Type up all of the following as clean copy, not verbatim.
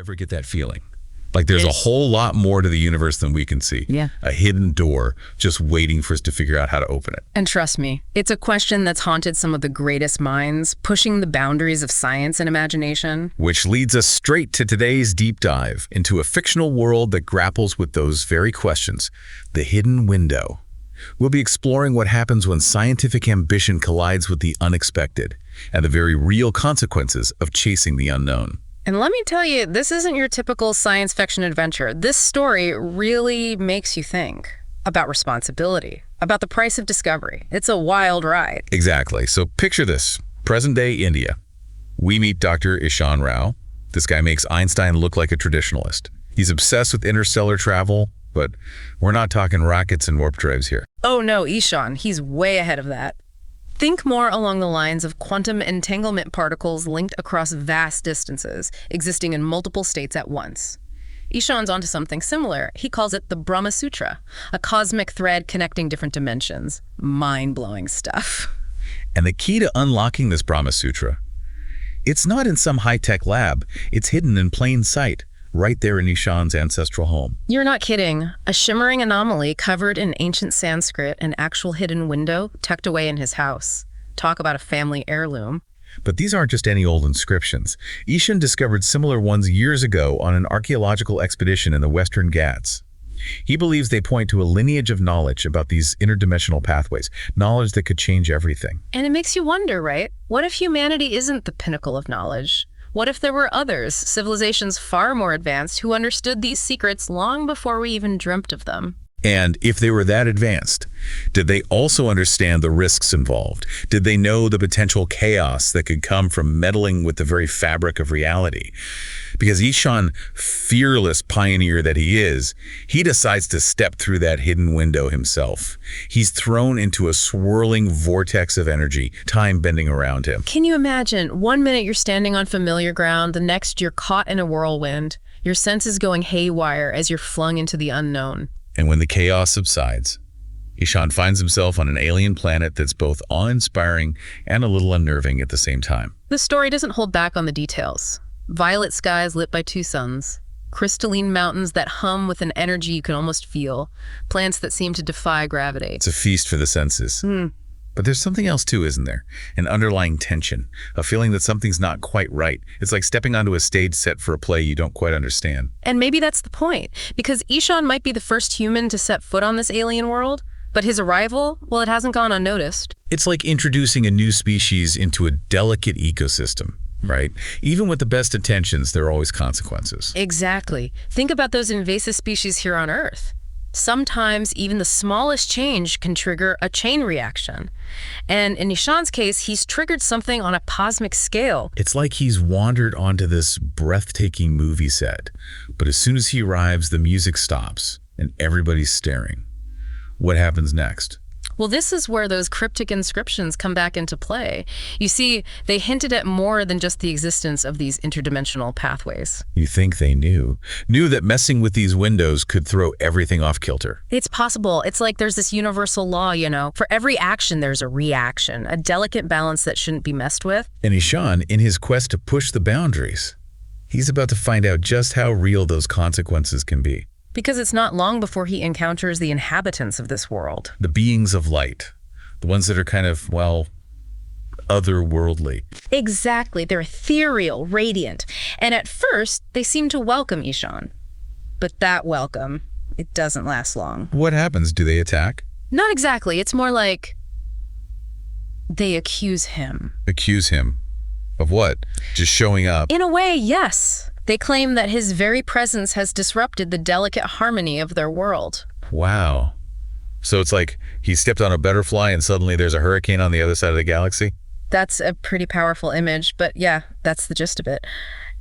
Ever get that feeling? Like there's a whole lot more to the universe than we can see. Yeah. A hidden door just waiting for us to figure out how to open it. And trust me, it's a question that's haunted some of the greatest minds, pushing the boundaries of science and imagination. Which leads us straight to today's deep dive into a fictional world that grapples with those very questions, the hidden window. We'll be exploring what happens when scientific ambition collides with the unexpected and the very real consequences of chasing the unknown. And let me tell you, this isn't your typical science fiction adventure. This story really makes you think about responsibility, about the price of discovery. It's a wild ride. Exactly. So picture this. Present-day India. We meet Dr. Ishan Rao. This guy makes Einstein look like a traditionalist. He's obsessed with interstellar travel, but we're not talking rockets and warp drives here. Oh no, Ishan, he's way ahead of that. Think more along the lines of quantum entanglement particles linked across vast distances, existing in multiple states at once. Ishan's onto something similar. He calls it the Brahma Sutra, a cosmic thread connecting different dimensions. Mind-blowing stuff. And the key to unlocking this Brahma Sutra, it's not in some high-tech lab. It's hidden in plain sight, right there in Ishan's ancestral home. You're not kidding. A shimmering anomaly covered in ancient Sanskrit, an actual hidden window tucked away in his house. Talk about a family heirloom. But these aren't just any old inscriptions. Ishan discovered similar ones years ago on an archaeological expedition in the Western Ghats. He believes they point to a lineage of knowledge about these interdimensional pathways, knowledge that could change everything. And it makes you wonder, right? What if humanity isn't the pinnacle of knowledge? What if there were others, civilizations far more advanced, who understood these secrets long before we even dreamt of them? And if they were that advanced, did they also understand the risks involved? Did they know the potential chaos that could come from meddling with the very fabric of reality? Because Ishan, fearless pioneer that he is, he decides to step through that hidden window himself. He's thrown into a swirling vortex of energy, time bending around him. Can you imagine? 1 minute you're standing on familiar ground, the next you're caught in a whirlwind, your senses going haywire as you're flung into the unknown. And when the chaos subsides, Ishan finds himself on an alien planet that's both awe-inspiring and a little unnerving at the same time. The story doesn't hold back on the details. Violet skies lit by 2 suns, crystalline mountains that hum with an energy you can almost feel, plants that seem to defy gravity. It's a feast for the senses. But there's something else too, isn't there? An underlying tension, a feeling that something's not quite right. It's like stepping onto a stage set for a play you don't quite understand. And maybe that's the point, because Ishan might be the first human to set foot on this alien world, but his arrival, well, it hasn't gone unnoticed. It's like introducing a new species into a delicate ecosystem, right? Even with the best intentions, there are always consequences. Exactly. Think about those invasive species here on Earth. Sometimes even the smallest change can trigger a chain reaction. And in Ishan's case, he's triggered something on a cosmic scale. It's like he's wandered onto this breathtaking movie set, but as soon as he arrives, the music stops and everybody's staring. What happens next? Well, this is where those cryptic inscriptions come back into play. You see, they hinted at more than just the existence of these interdimensional pathways. You think they knew that messing with these windows could throw everything off kilter. It's possible. It's like there's this universal law, you know. For every action, there's a reaction, a delicate balance that shouldn't be messed with. And Ishan, in his quest to push the boundaries, he's about to find out just how real those consequences can be. Because it's not long before he encounters the inhabitants of this world. The beings of light. The ones that are kind of, well, otherworldly. Exactly. They're ethereal, radiant. And at first, they seem to welcome Ishan. But that welcome, it doesn't last long. What happens? Do they attack? Not exactly. It's more like they accuse him. Accuse him? Of what? Just showing up? In a way, yes. They claim that his very presence has disrupted the delicate harmony of their world. Wow. So it's like he stepped on a butterfly and suddenly there's a hurricane on the other side of the galaxy? That's a pretty powerful image, but yeah, that's the gist of it.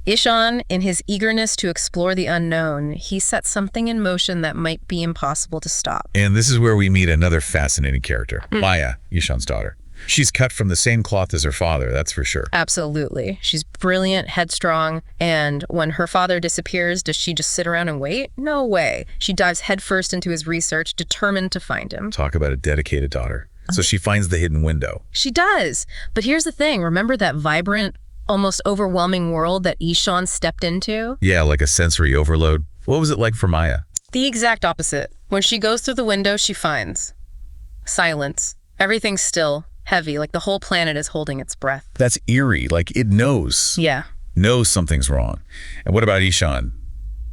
Ishan, in his eagerness to explore the unknown, he set something in motion that might be impossible to stop. And this is where we meet another fascinating character, Maya, Ishan's daughter. She's cut from the same cloth as her father, that's for sure. Absolutely. She's brilliant, headstrong, and when her father disappears, does she just sit around and wait? No way. She dives headfirst into his research, determined to find him. Talk about a dedicated daughter. So she finds the hidden window. She does. But here's the thing. Remember that vibrant, almost overwhelming world that Ishan stepped into? Yeah, like a sensory overload. What was it like for Maya? The exact opposite. When she goes through the window, she finds silence. Everything's still, heavy, like the whole planet is holding its breath. That's eerie, like it knows. Yeah. Knows something's wrong. And what about Ishan?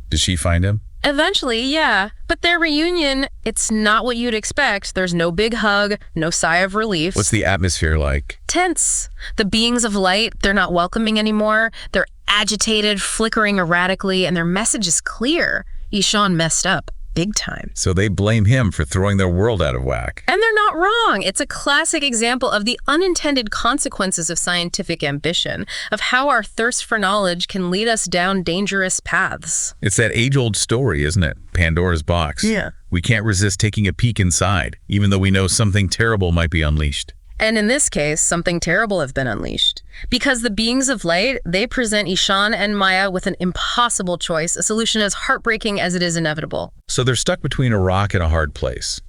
Did she find him? Eventually, yeah. But their reunion, it's not what you'd expect. There's no big hug, no sigh of relief. What's the atmosphere like? Tense. The beings of light, they're not welcoming anymore. They're agitated, flickering erratically, and their message is clear. Ishan messed up, big time. So they blame him for throwing their world out of whack. And they're not wrong. It's a classic example of the unintended consequences of scientific ambition, of how our thirst for knowledge can lead us down dangerous paths. It's that age-old story, isn't it? Pandora's box. Yeah. We can't resist taking a peek inside, even though we know something terrible might be unleashed. And in this case, something terrible has been unleashed. Because the beings of light, they present Ishan and Maya with an impossible choice, a solution as heartbreaking as it is inevitable. So they're stuck between a rock and a hard place.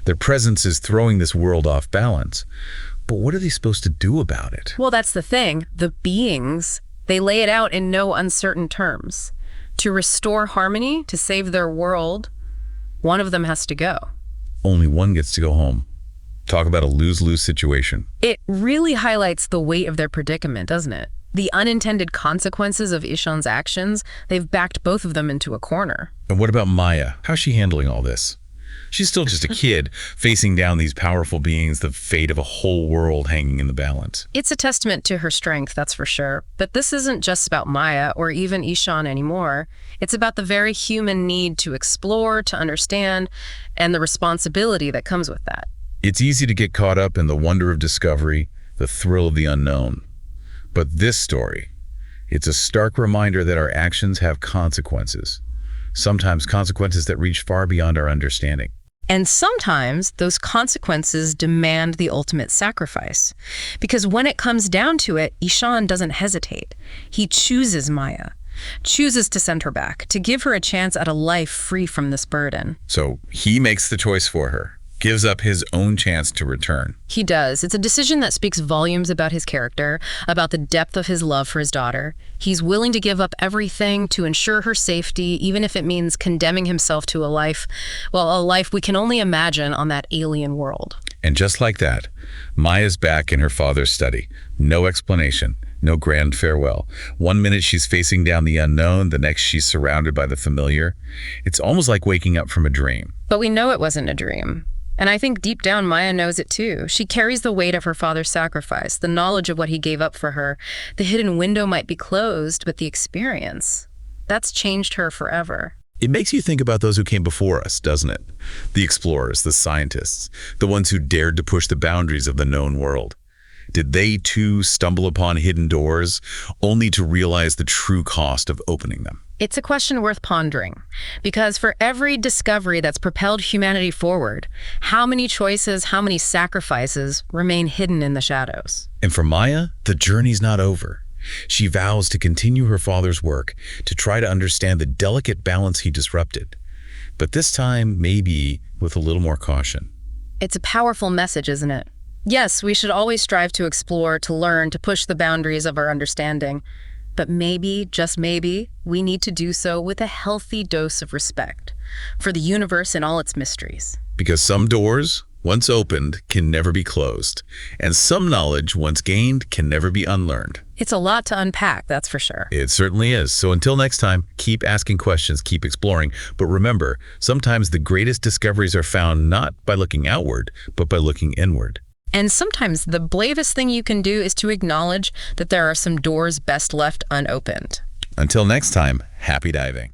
Their presence is throwing this world off balance. But what are they supposed to do about it? Well, that's the thing. The beings, they lay it out in no uncertain terms. To restore harmony, to save their world, one of them has to go. Only one gets to go home. Talk about a lose-lose situation. It really highlights the weight of their predicament, doesn't it? The unintended consequences of Ishan's actions, they've backed both of them into a corner. And what about Maya? How's she handling all this? She's still just a kid, facing down these powerful beings, the fate of a whole world hanging in the balance. It's a testament to her strength, that's for sure. But this isn't just about Maya or even Ishan anymore. It's about the very human need to explore, to understand, and the responsibility that comes with that. It's easy to get caught up in the wonder of discovery, the thrill of the unknown. But this story, it's a stark reminder that our actions have consequences. Sometimes consequences that reach far beyond our understanding. And sometimes those consequences demand the ultimate sacrifice. Because when it comes down to it, Ishan doesn't hesitate. He chooses Maya, chooses to send her back, to give her a chance at a life free from this burden. So he makes the choice for her. Gives up his own chance to return. He does. It's a decision that speaks volumes about his character, about the depth of his love for his daughter. He's willing to give up everything to ensure her safety, even if it means condemning himself to a life we can only imagine on that alien world. And just like that, Maya's back in her father's study. No explanation, no grand farewell. One minute she's facing down the unknown, the next she's surrounded by the familiar. It's almost like waking up from a dream. But we know it wasn't a dream. And I think deep down, Maya knows it too. She carries the weight of her father's sacrifice, the knowledge of what he gave up for her. The hidden window might be closed, but the experience, that's changed her forever. It makes you think about those who came before us, doesn't it? The explorers, the scientists, the ones who dared to push the boundaries of the known world. Did they too stumble upon hidden doors, only to realize the true cost of opening them? It's a question worth pondering, because for every discovery that's propelled humanity forward, how many choices, how many sacrifices remain hidden in the shadows? And for Maya, the journey's not over. She vows to continue her father's work, to try to understand the delicate balance he disrupted. But this time, maybe with a little more caution. It's a powerful message, isn't it? Yes, we should always strive to explore, to learn, to push the boundaries of our understanding. But maybe, just maybe, we need to do so with a healthy dose of respect for the universe and all its mysteries. Because some doors, once opened, can never be closed. And some knowledge, once gained, can never be unlearned. It's a lot to unpack, that's for sure. It certainly is. So until next time, keep asking questions, keep exploring. But remember, sometimes the greatest discoveries are found not by looking outward, but by looking inward. And sometimes the bravest thing you can do is to acknowledge that there are some doors best left unopened. Until next time, happy diving.